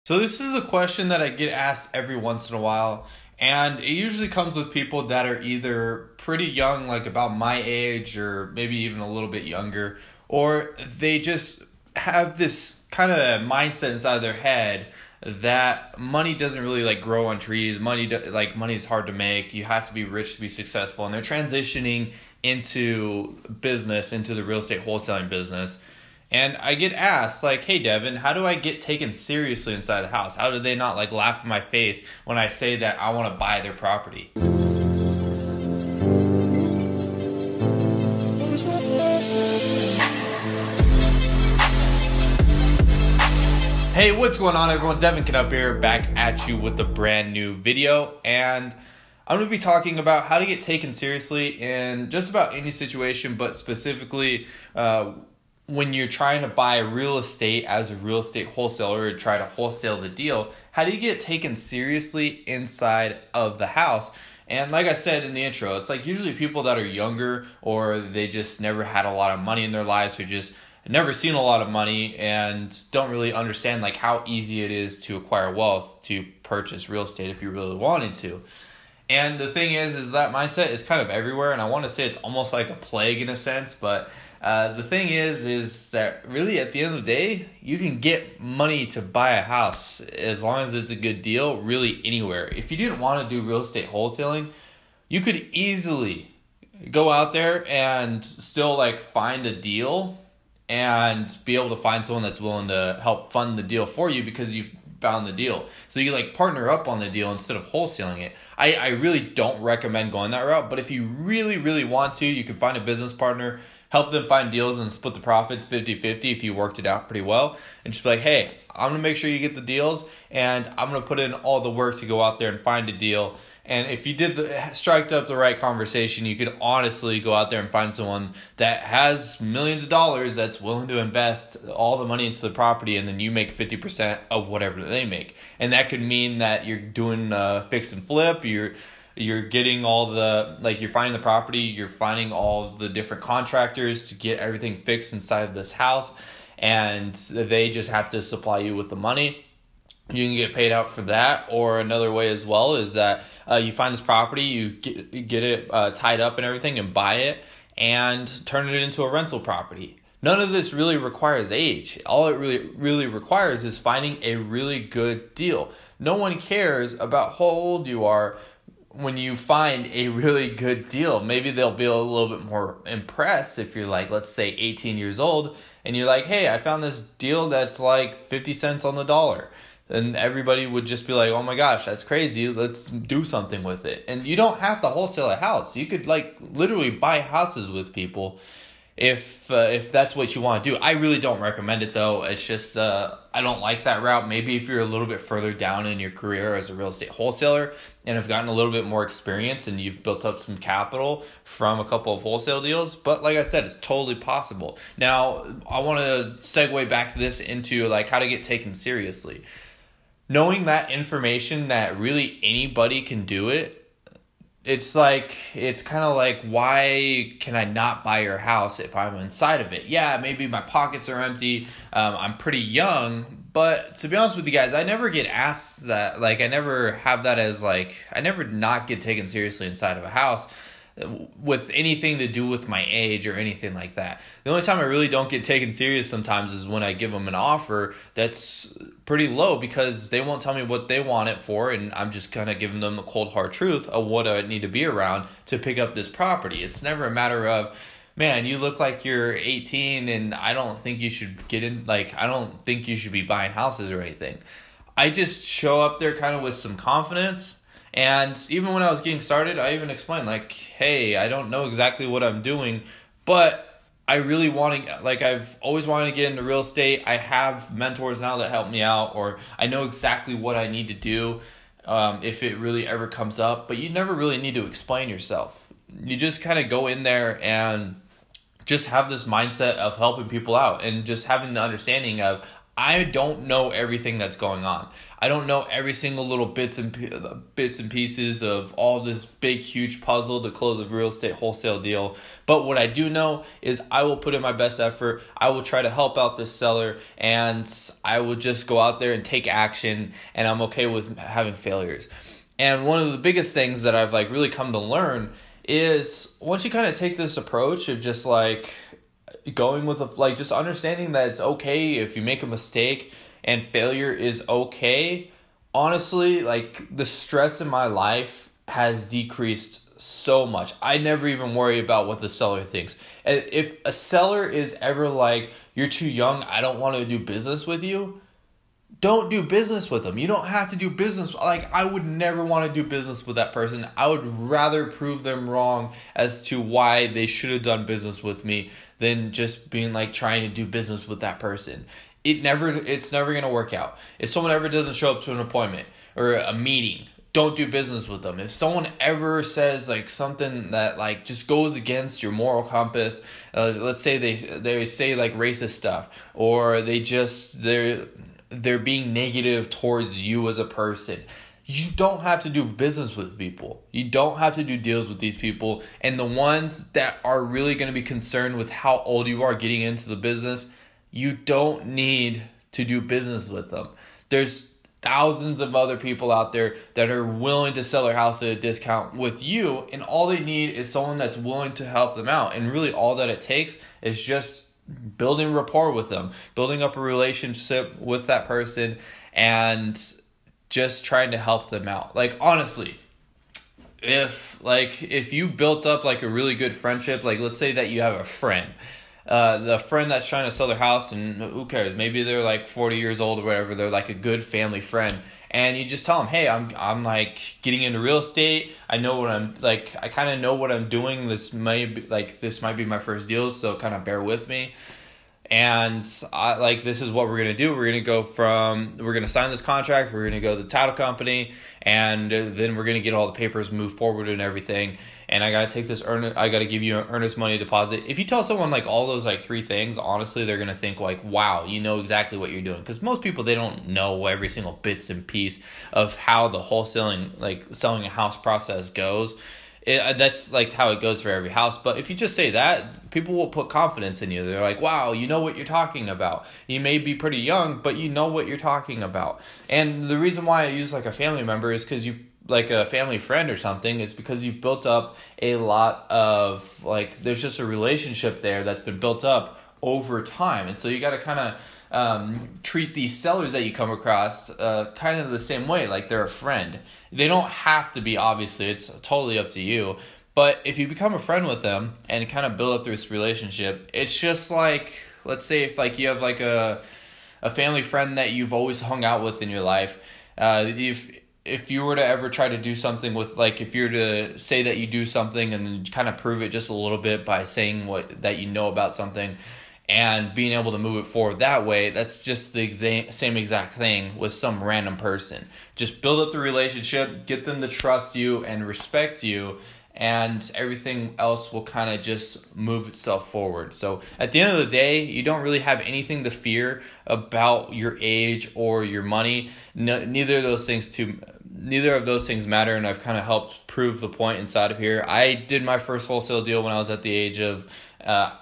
So this is a question that I get asked every once in a while, and it usually comes with people that are either pretty young, like about my age, or maybe even a little bit younger, or they just have this kind of mindset inside of their head that money doesn't really like grow on trees. Money's hard to make. You have to be rich to be successful, and they're transitioning into business, into the real estate wholesaling business. And I get asked, like, hey, Devin, how do I get taken seriously inside the house? How do they not, like, laugh in my face when I say that I want to buy their property? Hey, what's going on, everyone? Devin Knupp here, back at you with a brand new video. And I'm going to be talking about how to get taken seriously in just about any situation, but specifically when you're trying to buy real estate as a real estate wholesaler or try to wholesale the deal. How do you get taken seriously inside of the house? And like I said in the intro, it's like usually people that are younger, or they just never had a lot of money in their lives, or just never seen a lot of money and don't really understand like how easy it is to acquire wealth, to purchase real estate if you really wanted to. And the thing is that mindset is kind of everywhere, and I want to say it's almost like a plague in a sense, but the thing is that really at the end of the day, you can get money to buy a house as long as it's a good deal, really anywhere. If you didn't want to do real estate wholesaling, you could easily go out there and still like find a deal and be able to find someone that's willing to help fund the deal for you because you've found the deal. So you like partner up on the deal instead of wholesaling it. I really don't recommend going that route, but if you really, really want to, you can find a business partner, help them find deals and split the profits 50-50 if you worked it out pretty well. And just be like, hey, I'm going to make sure you get the deals, and I'm going to put in all the work to go out there and find a deal. And if you strike up the right conversation, you could honestly go out there and find someone that has millions of dollars that's willing to invest all the money into the property, and then you make 50% of whatever they make. And that could mean that you're doing fix and flip, you're getting all the, like, you're finding the property, you're finding all the different contractors to get everything fixed inside of this house, and they just have to supply you with the money. You can get paid out for that. Or another way as well is that you find this property, you get it tied up and everything, and buy it and turn it into a rental property. None of this really requires age. All it really requires is finding a really good deal. No one cares about how old you are when you find a really good deal. Maybe they'll be a little bit more impressed if you're like, let's say 18 years old, and you're like, hey, I found this deal that's like 50 cents on the dollar. And everybody would just be like, oh my gosh, that's crazy. Let's do something with it. And you don't have to wholesale a house. You could like literally buy houses with people if that's what you want to do. I really don't recommend it though. It's just I don't like that route. Maybe if you're a little bit further down in your career as a real estate wholesaler and have gotten a little bit more experience and you've built up some capital from a couple of wholesale deals. But like I said, it's totally possible. Now, I want to segue back this into like how to get taken seriously. Knowing that information that really anybody can do it, it's kind of like, why can I not buy your house if I'm inside of it? Yeah, maybe my pockets are empty. I'm pretty young, but to be honest with you guys, I never get asked that. Like, I never have that as like, I never not get taken seriously inside of a house with anything to do with my age or anything like that. The only time I really don't get taken serious sometimes is when I give them an offer that's pretty low because they won't tell me what they want it for, and I'm just kind of giving them the cold hard truth of what I need to be around to pick up this property. It's never a matter of, man, you look like you're 18 and I don't think you should get in, like, I don't think you should be buying houses or anything. I just show up there kind of with some confidence. And even when I was getting started, I even explained like, hey, I don't know exactly what I'm doing, but I really want to, like, I've always wanted to get into real estate. I have mentors now that help me out, or I know exactly what I need to do if it really ever comes up. But you never really need to explain yourself. You just kind of go in there and just have this mindset of helping people out and just having the understanding of, I don't know everything that's going on. I don't know every single little bits and pieces of all this big, huge puzzle to close a real estate wholesale deal. But what I do know is I will put in my best effort. I will try to help out this seller, and I will just go out there and take action, and I'm okay with having failures. And one of the biggest things that I've like really come to learn is once you kind of take this approach of just like going with just understanding that it's okay if you make a mistake and failure is okay. Honestly, like the stress in my life has decreased so much. I never even worry about what the seller thinks. If a seller is ever like, you're too young, I don't want to do business with you, don't do business with them. You don't have to do business. Like, I would never want to do business with that person. I would rather prove them wrong as to why they should have done business with me than just being like trying to do business with that person. It's never going to work out. If someone ever doesn't show up to an appointment or a meeting, don't do business with them. If someone ever says like something that like just goes against your moral compass, let's say they say like racist stuff, or they're being negative towards you as a person, you don't have to do business with people. You don't have to do deals with these people. And the ones that are really going to be concerned with how old you are getting into the business, you don't need to do business with them. There's thousands of other people out there that are willing to sell their house at a discount with you, and all they need is someone that's willing to help them out. And really all that it takes is just building rapport with them, building up a relationship with that person, and just trying to help them out. Like, honestly, if you built up like a really good friendship, like let's say that you have a friend, the friend that's trying to sell their house, and who cares, maybe they're like 40 years old or whatever, they're like a good family friend, and you just tell them, hey, I'm like getting into real estate. I know what I'm like, I kind of know what I'm doing. This might be my first deal, so kind of bear with me. And this is what we're going to do. We're going to sign this contract. We're going to go to the title company, and then we're going to get all the papers moved forward and everything. And I got to take this I got to give you an earnest money deposit. If you tell someone like all those like three things, honestly, they're going to think like, wow, you know exactly what you're doing. Because most people, they don't know every single bits and piece of how the wholesaling, like selling a house process goes. That's like how it goes for every house. But if you just say that, people will put confidence in you. They're like, wow, you know what you're talking about. You may be pretty young, but you know what you're talking about. And the reason why I use like a family member is because you, like a family friend or something, is because you've built up a lot of like, there's just a relationship there that's been built up over time. And so you got to kind of treat these sellers that you come across kind of the same way, like they're a friend. They don't have to be, obviously, it's totally up to you. But if you become a friend with them and kind of build up this relationship, it's just like, let's say if like you have like a family friend that you've always hung out with in your life, if you were to ever try to do something with, like, if you were to say that you do something and then kind of prove it just a little bit by saying that you know about something and being able to move it forward that way, that's just the same exact thing with some random person. Just build up the relationship, get them to trust you and respect you, and everything else will kind of just move itself forward. So at the end of the day, you don't really have anything to fear about your age or your money. Neither of those things matter, and I've kind of helped prove the point inside of here. I did my first wholesale deal when I was at the age of,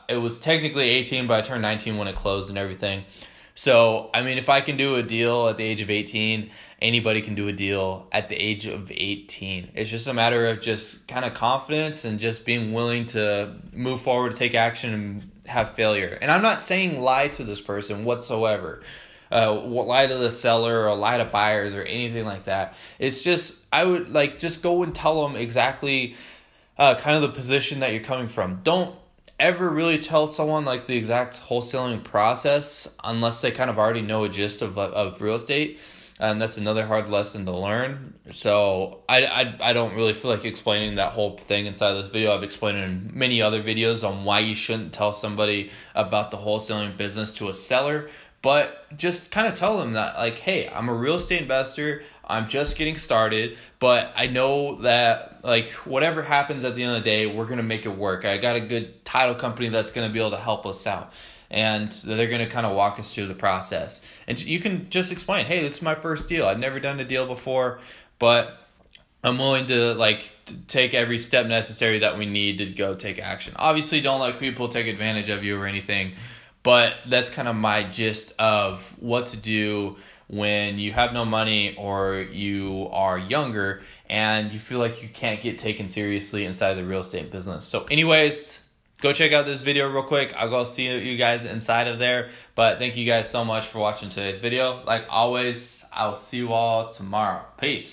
it was technically 18, but I turned 19 when it closed and everything. So, I mean, if I can do a deal at the age of 18, anybody can do a deal at the age of 18. It's just a matter of just kind of confidence and just being willing to move forward, take action, and have failure. And I'm not saying lie to this person whatsoever. Lie to the seller or lie to buyers or anything like that. It's just, I would like just go and tell them exactly kind of the position that you're coming from. Don't ever really tell someone like the exact wholesaling process unless they kind of already know a gist of real estate. And that's another hard lesson to learn. So I don't really feel like explaining that whole thing inside of this video. I've explained it in many other videos on why you shouldn't tell somebody about the wholesaling business to a seller. But just kind of tell them that, like, hey, I'm a real estate investor. I'm just getting started, but I know that, like, whatever happens at the end of the day, we're going to make it work. I got a good title company that's going to be able to help us out. and they're going to kind of walk us through the process. And you can just explain, hey, this is my first deal. I've never done a deal before, but I'm willing to take every step necessary that we need to go take action. Obviously, don't let people take advantage of you or anything, but that's kind of my gist of what to do when you have no money or you are younger and you feel like you can't get taken seriously inside of the real estate business. So anyways, go check out this video real quick. I'll go see you guys inside of there. But thank you guys so much for watching today's video. Like always, I'll see you all tomorrow. Peace.